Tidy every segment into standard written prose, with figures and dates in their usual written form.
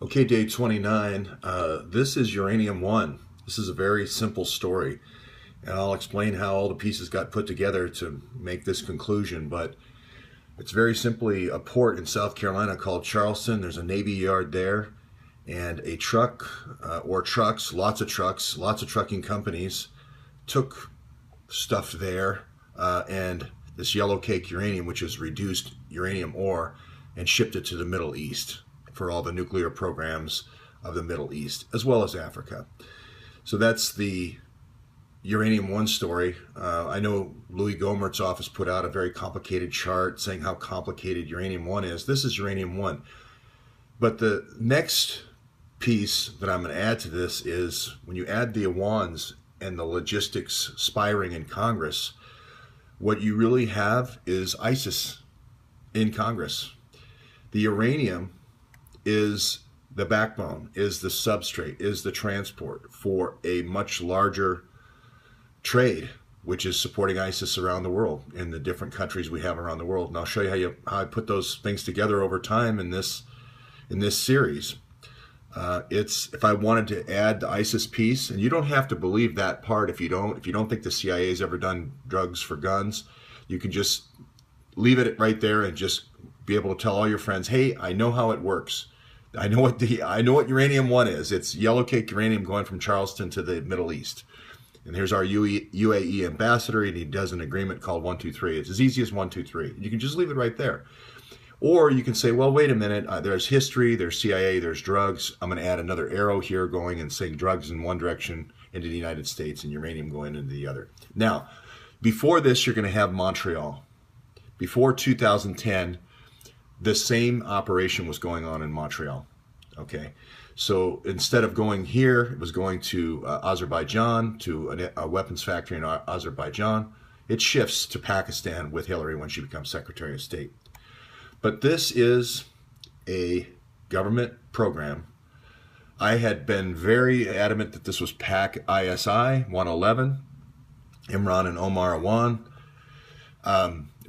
Okay, day 29. This is Uranium 1. This is a very simple story, and I'll explain how all the pieces got put together to make this conclusion. But it's very simply a port in South Carolina called Charleston. There's a Navy yard there, and a truck or trucks, lots of trucking companies took stuff there and this yellow cake uranium, which is reduced uranium ore, and shipped it to the Middle East for all the nuclear programs of the Middle East, as well as Africa. So that's the Uranium 1 story. I know Louis Gohmert's office put out a very complicated chart saying how complicated Uranium 1 is. This is Uranium 1. But the next piece that I'm going to add to this is when you add the Iwans and the logistics spiring in Congress, what you really have is ISIS in Congress. The uranium is the backbone, is the substrate, is the transport for a much larger trade, which is supporting ISIS around the world in the different countries we have around the world. And I'll show you how I put those things together over time in this series. If I wanted to add the ISIS piece, and you don't have to believe that part if you don't think the CIA's ever done drugs for guns, you can just leave it right there and just be able to tell all your friends, hey, I know how it works. I know what Uranium 1 is. It's yellow cake uranium going from Charleston to the Middle East. And here's our UAE ambassador, and he does an agreement called 123. It's as easy as 123. You can just leave it right there. Or you can say, well, wait a minute, there's history, there's CIA, there's drugs. I'm going to add another arrow here going and saying drugs in one direction into the United States and uranium going into the other. Now, before this, you're going to have Montreal. Before 2010, the same operation was going on in Montreal. Okay, so instead of going here, it was going to Azerbaijan, to a weapons factory in Azerbaijan. It shifts to Pakistan with Hillary when she becomes Secretary of State. But this is a government program. I had been very adamant that this was PAC ISI 111, Imran and Omar Awan.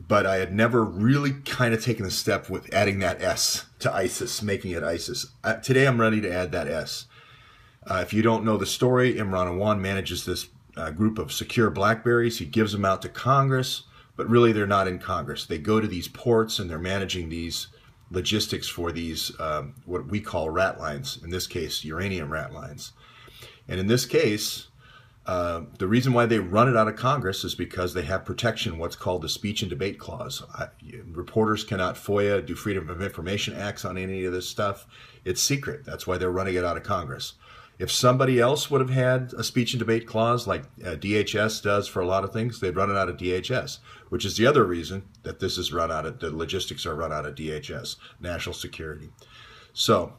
But I had never really kind of taken a step with adding that S to ISIS, making it ISIS. Today I'm ready to add that S. If you don't know the story, Imran Awan manages this group of secure Blackberries. He gives them out to Congress, but really they're not in Congress. They go to these ports and they're managing these logistics for these, what we call rat lines, in this case, uranium rat lines. And in this case, the reason why they run it out of Congress is because they have protection, what's called the speech and debate clause. Reporters cannot FOIA, do Freedom of Information Acts on any of this stuff. It's secret. That's why they're running it out of Congress. If somebody else would have had a speech and debate clause like DHS does for a lot of things, they'd run it out of DHS, which is the other reason that this is run out of, the logistics are run out of DHS, national security. So,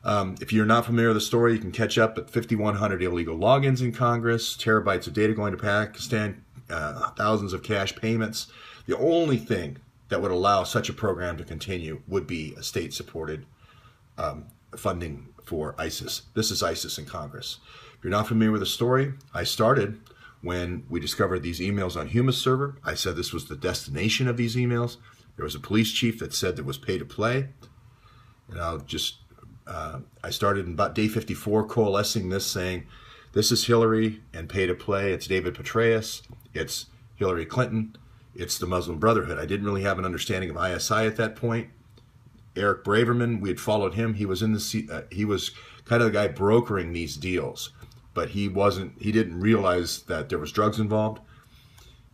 if you're not familiar with the story, you can catch up at 5,100 illegal logins in Congress, terabytes of data going to Pakistan, thousands of cash payments. The only thing that would allow such a program to continue would be a state-supported funding for ISIS. This is ISIS in Congress. If you're not familiar with the story, I started when we discovered these emails on Humus server. I said this was the destination of these emails. There was a police chief that said there was pay to play. And I started in about day 54 coalescing this, saying this is Hillary and pay to play. It's David Petraeus. It's Hillary Clinton. It's the Muslim Brotherhood. I didn't really have an understanding of ISI at that point. Eric Braverman, we had followed him. He was he was kind of the guy brokering these deals, but he didn't realize that there was drugs involved,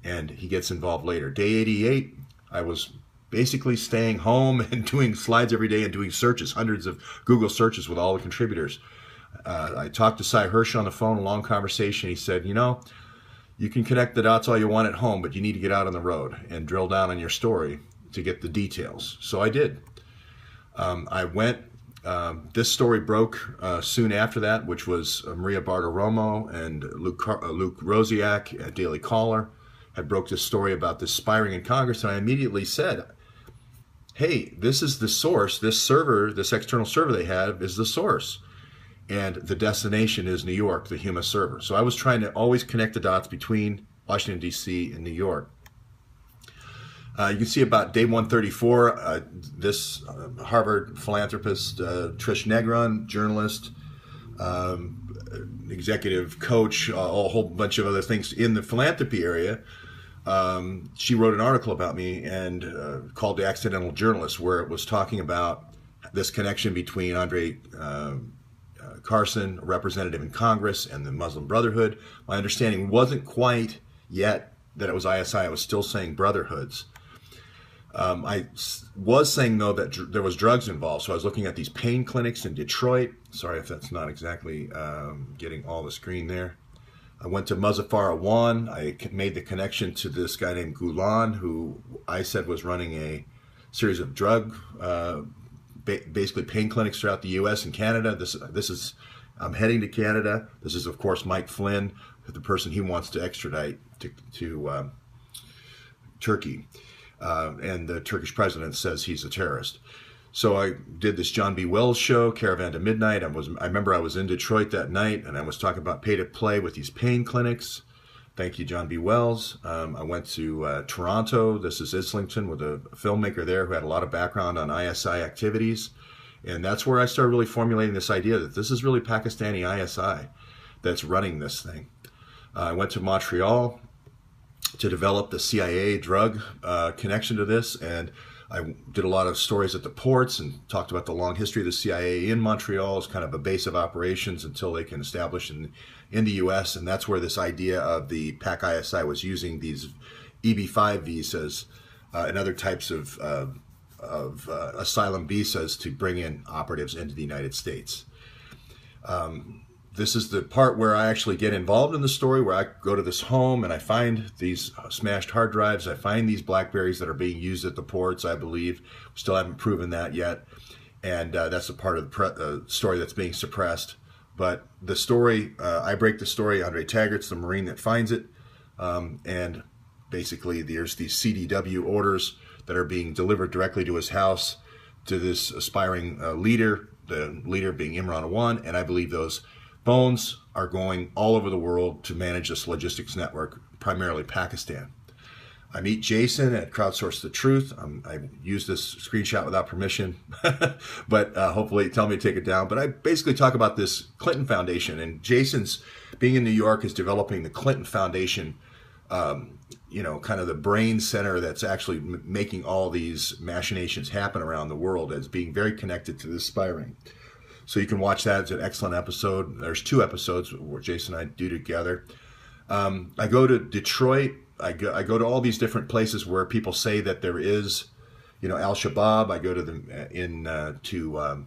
and he gets involved later. Day 88, I was basically staying home and doing slides every day and doing searches, hundreds of Google searches with all the contributors. I talked to Cy Hirsch on the phone, a long conversation. He said, you can connect the dots all you want at home, but you need to get out on the road and drill down on your story to get the details. So I did. I went, this story broke soon after that, which was Maria Bartiromo and Luke Rosiak at Daily Caller had broke this story about this spiring in Congress, and I immediately said, hey, this is the source, this server, this external server they have is the source. And the destination is New York, the Humus server. So I was trying to always connect the dots between Washington, D.C. and New York. You can see about day 134, this Harvard philanthropist, Trish Negron, journalist, executive coach, a whole bunch of other things in the philanthropy area. She wrote an article about me and called The Accidental Journalist, where it was talking about this connection between Andre Carson, a representative in Congress, and the Muslim Brotherhood. My understanding wasn't quite yet that it was ISI. I was still saying brotherhoods. I was saying, though, that there was drugs involved. So I was looking at these pain clinics in Detroit. Sorry if that's not exactly getting all the screen there. I went to Muzaffar Awan. I made the connection to this guy named Gulan, who I said was running a series of drug, basically pain clinics throughout the U.S. and Canada. I'm heading to Canada. This is, of course, Mike Flynn, the person he wants to extradite to Turkey. And the Turkish president says he's a terrorist. So I did this John B. Wells show, Caravan to Midnight. I remember I was in Detroit that night, and I was talking about pay to play with these pain clinics. Thank you, John B. Wells. I went to Toronto. This is Islington, with a filmmaker there who had a lot of background on ISI activities. And that's where I started really formulating this idea that this is really Pakistani ISI that's running this thing. I went to Montreal to develop the CIA drug connection to this, and I did a lot of stories at the ports and talked about the long history of the CIA in Montreal as kind of a base of operations until they can establish in the U.S. And that's where this idea of the PAC-ISI was using these EB-5 visas and other types of asylum visas to bring in operatives into the United States. This is the part where I actually get involved in the story, where I go to this home and I find these smashed hard drives. I find these BlackBerries that are being used at the ports, I believe. Still haven't proven that yet. And that's a part of the story that's being suppressed. But the story, I break the story. Andre Taggart's the Marine that finds it. And basically there's these CDW orders that are being delivered directly to his house to this aspiring leader, the leader being Imran Awan. And I believe those phones are going all over the world to manage this logistics network, primarily Pakistan. I meet Jason at Crowdsource the Truth. I use this screenshot without permission, but hopefully tell me to take it down. But I basically talk about this Clinton Foundation, and Jason's being in New York is developing the Clinton Foundation, kind of the brain center that's actually making all these machinations happen around the world, as being very connected to this spying. So you can watch that. It's an excellent episode. There's 2 episodes where Jason and I do together. I go to Detroit. I go to all these different places where people say that there is, Al-Shabaab. I go to them to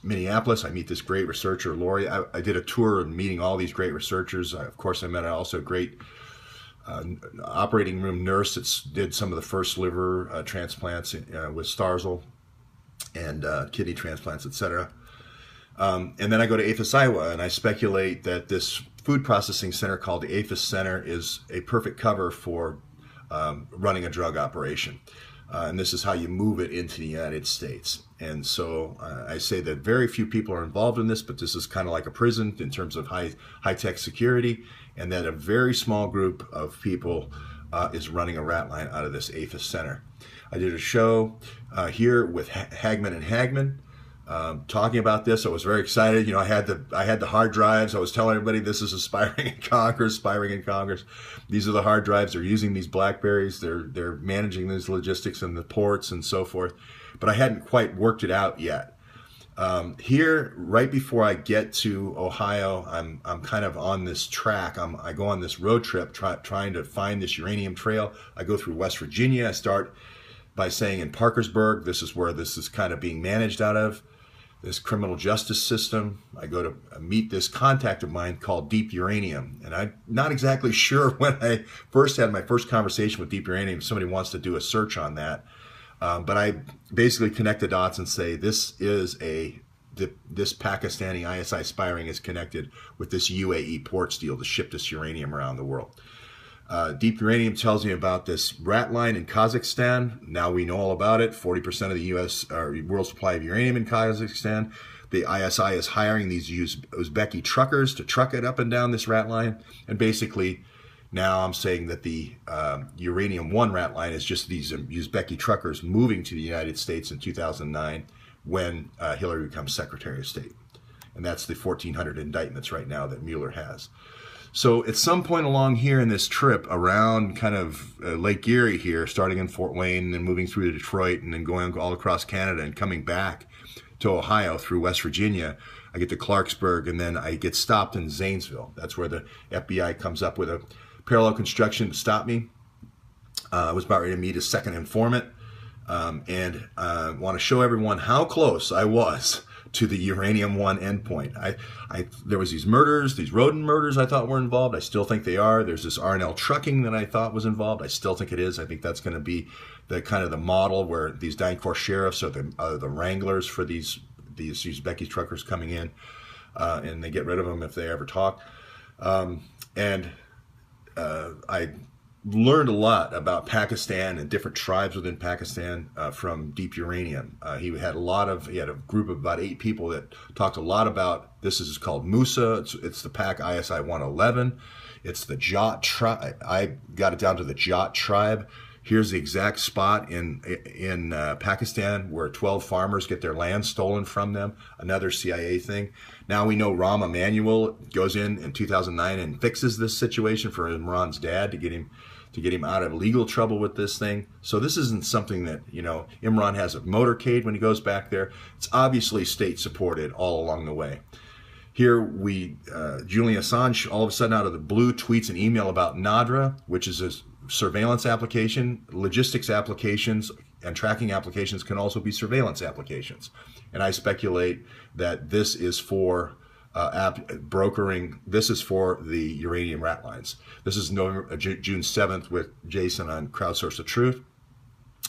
Minneapolis. I meet this great researcher, Lori. I did a tour of meeting all these great researchers. Of course, I met also a great operating room nurse that did some of the first liver transplants with Starzl, and kidney transplants, etc. And then I go to APHIS, Iowa, and I speculate that this food processing center called the APHIS Center is a perfect cover for running a drug operation. And this is how you move it into the United States. And so I say that very few people are involved in this, but this is kind of like a prison in terms of high-tech security, and that a very small group of people is running a rat line out of this APHIS Center. I did a show here with Hagman and Hagman, talking about this. I was very excited. I had the hard drives. I was telling everybody this is aspiring in Congress. These are the hard drives. They're using these BlackBerries. They're managing these logistics in the ports and so forth. But I hadn't quite worked it out yet. Here, right before I get to Ohio, I'm kind of on this track. I go on this road trip trying to find this uranium trail. I go through West Virginia. I start by saying in Parkersburg, this is where this is kind of being managed out of, this criminal justice system. I go to meet this contact of mine called Deep Uranium. And I'm not exactly sure when I first had my first conversation with Deep Uranium, if somebody wants to do a search on that. But I basically connect the dots and say this Pakistani ISI spying is connected with this UAE ports deal to ship this uranium around the world. Deep Uranium tells me about this rat line in Kazakhstan. Now we know all about it. 40% of the U.S. World supply of uranium in Kazakhstan. The ISI is hiring these Uzbeki truckers to truck it up and down this rat line. And basically, Now I'm saying that the Uranium 1 rat line is just these Uzbeki truckers moving to the United States in 2009 when Hillary becomes Secretary of State. And that's the 1,400 indictments right now that Mueller has. So at some point along here in this trip around kind of Lake Erie here, starting in Fort Wayne and then moving through to Detroit and then going all across Canada and coming back to Ohio through West Virginia, I get to Clarksburg and then I get stopped in Zanesville. That's where the FBI comes up with a parallel construction to stop me. I was about ready to meet a second informant and want to show everyone how close I was to the Uranium 1 endpoint. There was these murders, these rodent murders I thought were involved. I still think they are. There's this R&L trucking that I thought was involved. I still think it is. I think that's going to be the kind of the model where these DynCorp sheriffs are the wranglers for these Uzbeki truckers coming in, and they get rid of them if they ever talk. I learned a lot about Pakistan and different tribes within Pakistan from Deep Uranium. He had a group of about 8 people that talked a lot about, this is called Musa, it's the Pak ISI 111, it's the Jat tribe. I got it down to the Jat tribe. Here's the exact spot in Pakistan where 12 farmers get their land stolen from them, another CIA thing. Now we know Rahm Emanuel goes in 2009 and fixes this situation for Imran's dad to get him out of legal trouble with this thing. So this isn't something that, Imran has a motorcade when he goes back there. It's obviously state supported all along the way. Here Julian Assange all of a sudden out of the blue tweets an email about NADRA, which is a surveillance application. Logistics applications and tracking applications can also be surveillance applications. And I speculate that this is for brokering. This is for the uranium rat lines. This is June 7th with Jason on Crowdsource the Truth.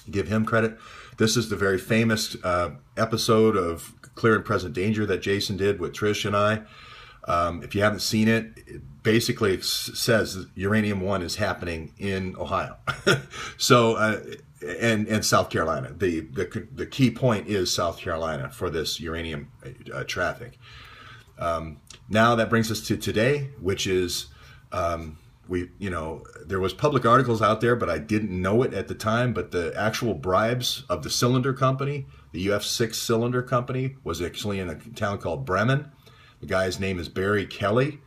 Give him credit. This is the very famous episode of Clear and Present Danger that Jason did with Trish and I. If you haven't seen it, it basically says that Uranium 1 is happening in Ohio. So, and South Carolina. The key point is South Carolina for this uranium traffic. Now that brings us to today, which is, there was public articles out there, but I didn't know it at the time, but the actual bribes of the cylinder company, the UF6 cylinder company, was actually in a town called Bremen. The guy's name is Barry Kelly.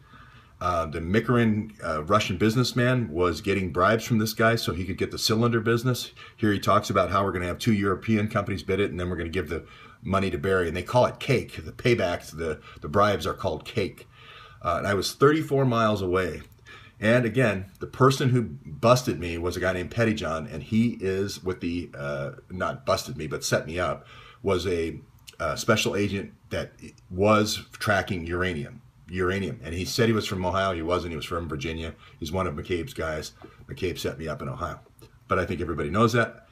The Mikarin Russian businessman was getting bribes from this guy so he could get the cylinder business. Here he talks about how we're going to have 2 European companies bid it, and then we're going to give the money to Barry. And they call it cake. The paybacks, the bribes are called cake. And I was 34 miles away. And again, the person who busted me was a guy named Pettyjohn, and he is with the, not busted me, but set me up, was a special agent that was tracking uranium. And he said he was from Ohio. He wasn't. He was from Virginia. He's one of McCabe's guys. McCabe set me up in Ohio. But I think everybody knows that.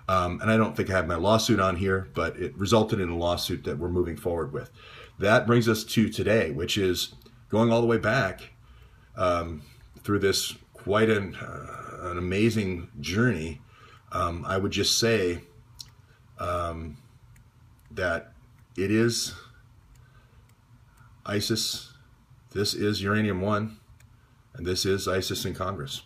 And I don't think I have my lawsuit on here, but it resulted in a lawsuit that we're moving forward with. That brings us to today, which is going all the way back through this quite an amazing journey. I would just say that it is ISIS. This is Uranium 1, and this is ISIS in Congress.